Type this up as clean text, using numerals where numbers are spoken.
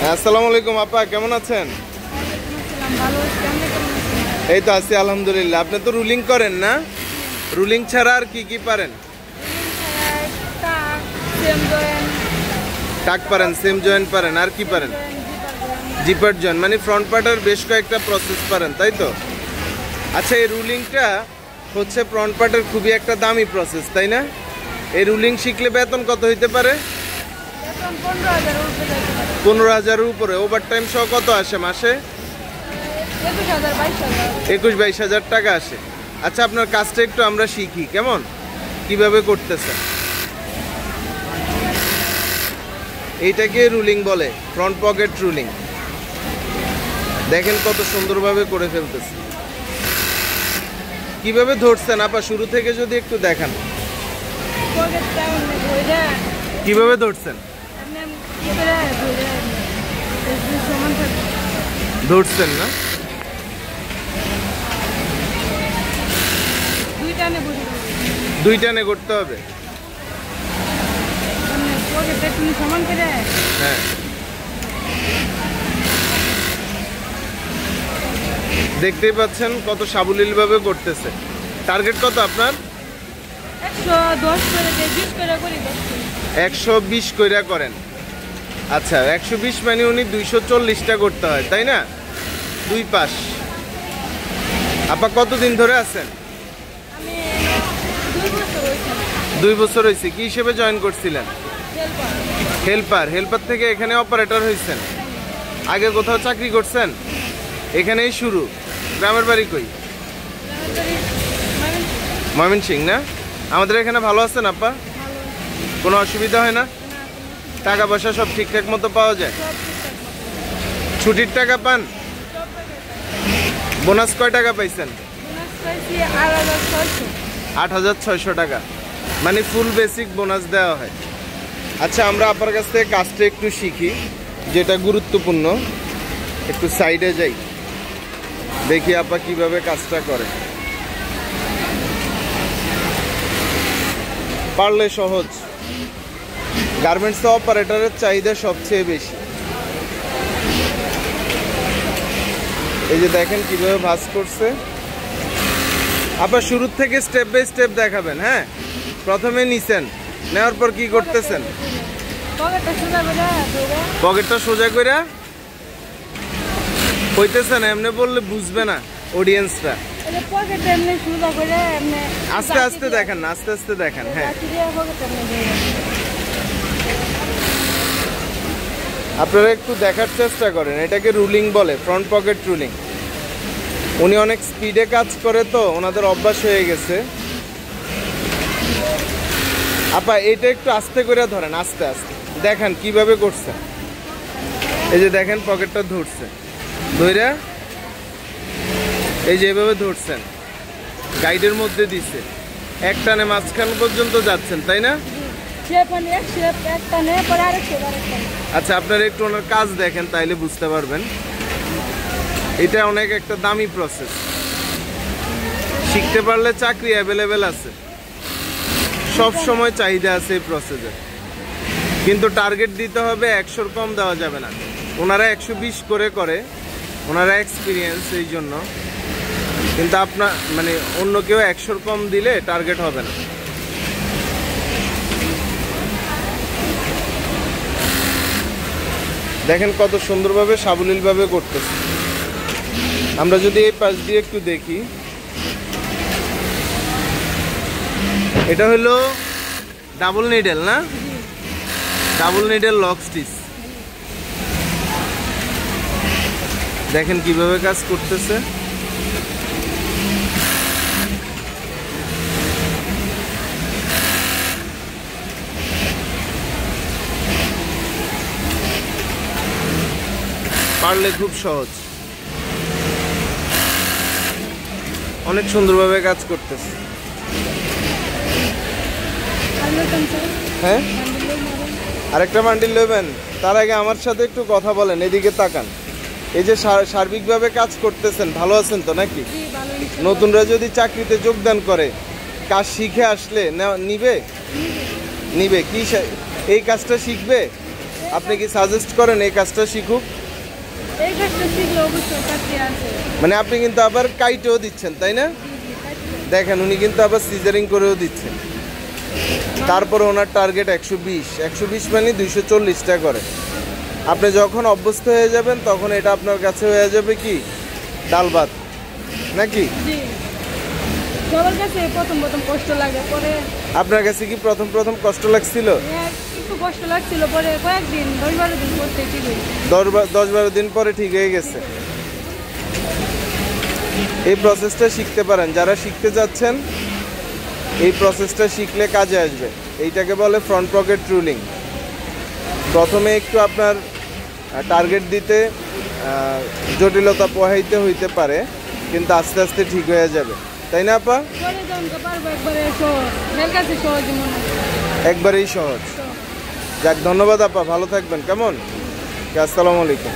আসসালামু আলাইকুম আপা, কেমন আছেন? এই তো আছি আলহামদুলিল্লাহ। আপনি তো রুলিং করেন না? রুলিং ছাড়া আর কি কি পারেন? টাক পারেন, সেম জয়েন্ট পারেন, আর কি পারেন? জিপার জয়েন্ট, মানে ফ্রন্ট পার্টের বেশ কয়েকটা প্রসেস পারেন, তাই তো? আচ্ছা, এই রুলিংটা হচ্ছে ফ্রন্ট পার্টের খুবই একটা দামি প্রসেস, তাই না? এই রুলিং শিখলে বেতন কত হইতে পারে? 15,000-এর উপরে। ওভার টাইম সহ কত আসে মাসে? 21-22,000 টাকা আসে। আচ্ছা, আপনার কাজটা একটু আমরা শিখি, কেমন কিভাবে করতেছেন। এইটাকে রুলিং বলে, ফ্রন্ট পকেট রুলিং। দেখেন কত সুন্দরভাবে করে ফেলতেছে। কিভাবে ধরছেন আপা, শুরু থেকে যদি একটু দেখান। কিভাবে ধরছেন? ধরছেন না? দুই টানে করতে হবে। হ্যাঁ, দেখতেই পাচ্ছেন কত সাবলীল ভাবে করতেছে। টার্গেট কত আপনার? 120 কইরা করেন। আচ্ছা, 120 মানে উনি 240টা করতে হয়, তাই না? দুই পাশ। আপা কতদিন ধরে আছেন? 2 বছর হয়েছে। কি হিসেবে জয়েন করছিলেন? হেল্পার। হেল্পার থেকে এখানে অপারেটর হয়েছেন। আগে কোথাও চাকরি করছেন? এখানেই শুরু। গ্রামের বাড়ি কই? ময়মনসিংহ না? আমাদের এখানে ভালো আছেন আপা? কোনো অসুবিধা হয় না? টাকা পয়সা সব ঠিকঠাক মতো পাওয়া যায়? ছুটির টাকা পান? বোনাস কয় টাকা পাইছেন? 8,600 টাকা, মানে ফুল বেসিক বোনাস দেওয়া হয়। আচ্ছা, আমরা আপার কাছ থেকে কাজটা একটু শিখি, যেটা গুরুত্বপূর্ণ। একটু সাইডে যাই, দেখি আপা কিভাবে কাজটা করে। পারলে সহজ। গার্মেন্টস অপারেটরের চাহিদা সবচেয়ে বেশি। এই যে দেখেন কিভাবে ভাঁজ করছে। আপা শুরু থেকে স্টেপ বাই স্টেপ দেখাবেন। হ্যাঁ, প্রথমে নিছেন, নেওয়ার পর কি করতেছেন? পকেটটা সোজা করে হইতেছেন। এমনি বললে বুঝবে না অডিয়েন্সরা। আস্তে আস্তে দেখেন না, আস্তে আস্তে দেখেন। হ্যাঁ, আপনারা একটু দেখার চেষ্টা করেন। এটাকে রুলিং বলে, ফ্রন্ট পকেট রুলিং। উনি অনেক স্পিডে কাজ করে, তো ওনাদের অভ্যাস হয়ে গেছে। আপা এটা একটু আস্তে করে ধরেন, আস্তে আস্তে দেখেন কিভাবে করছে। এই যে দেখেন পকেটটা ধরছে, ধরে এই যে এভাবে ধরছেন, গাইডের মধ্যে দিছে, এক টানে মাঝখান পর্যন্ত যাচ্ছেন, তাই না? আচ্ছা, আপনারা একটু ওনার কাজ দেখেন, তাইলে বুঝতে পারবেন। এটা অনেক একটা দামি প্রসেস। শিখতে পারলে চাকরি অ্যাভেলেবেল আছে, সব সময় চাহিদা আছে এই প্রসেসে। কিন্তু টার্গেট দিতে হবে, 100-র কম দেওয়া যাবে না। ওনারা 120 করে, ওনারা এক্সপিরিয়েন্স, এই জন্য। কিন্তু আপনার মানে অন্য কেউ 100-র কম দিলে টার্গেট হবে না। দেখেন কত সুন্দরভাবে সাবলীলভাবে করতেছে। আমরা যদি এই পাশ দিয়ে একটু দেখি, এটা হলো ডাবল নিডেল না? Double needle lock stitch. দেখেন কিভাবে কাজ করতেছে। পারলে খুব সহজ, অনেক সুন্দরভাবে কাজ করতেছে। হ্যাঁ, আরেকটা বান্ডিল নেবেন। তার আগে আমার সাথে একটু কথা বলেন, এদিকে তাকান। এই যে সার্বিকভাবে কাজ করতেছেন, ভালো আছেন তো নাকি? নতুনরা যদি চাকরিতে যোগদান করে, কাজ শিখে আসলে নিবে কি এই কাজটা শিখবে? আপনি কি সাজেস্ট করেন এই কাজটা শিখুক? এই কাজটা শিখলে অবশ্যই কাছে আছে। মানে আপনি কিন্তু আবার কাইটেও দিচ্ছেন, তাই না? দেখেন উনি কিন্তু আবার সিজারিং করেও দিচ্ছেন। তারপরে ওনার টার্গেট 120 মানে 240টা করে। আপনি যখন অভ্যস্ত হয়ে যাবেন তখন এটা আপনার কাছে হয়ে যাবে কি ডাল ভাত নাকি? জি, সবার কাছে প্রথম কষ্ট লাগে, পরে আপনার কাছে কি প্রথম কষ্ট লাগছিল? একটু কষ্ট লাগছিল, পরে কয়েকদিন 10-12 দিন করতে ঠিক হয়েছে। 10-12 দিন পরে ঠিক হয়ে গেছে। এই প্রসেসটা শিখতে পারেন, যারা শিখতে যাচ্ছেন এই প্রসেসটা শিখলে কাজে আসবে। এইটাকে বলে ফ্রন্ট পকেট রুলিং। প্রথমে একটু আপনার টার্গেট দিতে জটিলতা পোহাইতে হইতে পারে, কিন্তু আস্তে আস্তে ঠিক হয়ে যাবে, তাই না আপা? পরে যখন পারবো একবারে সহজ, এর কাছে সহজ মনে হয়। একবারেই সহজ। যাক, ধন্যবাদ আপা, ভালো থাকবেন। কেমন? আসসালামু আলাইকুম।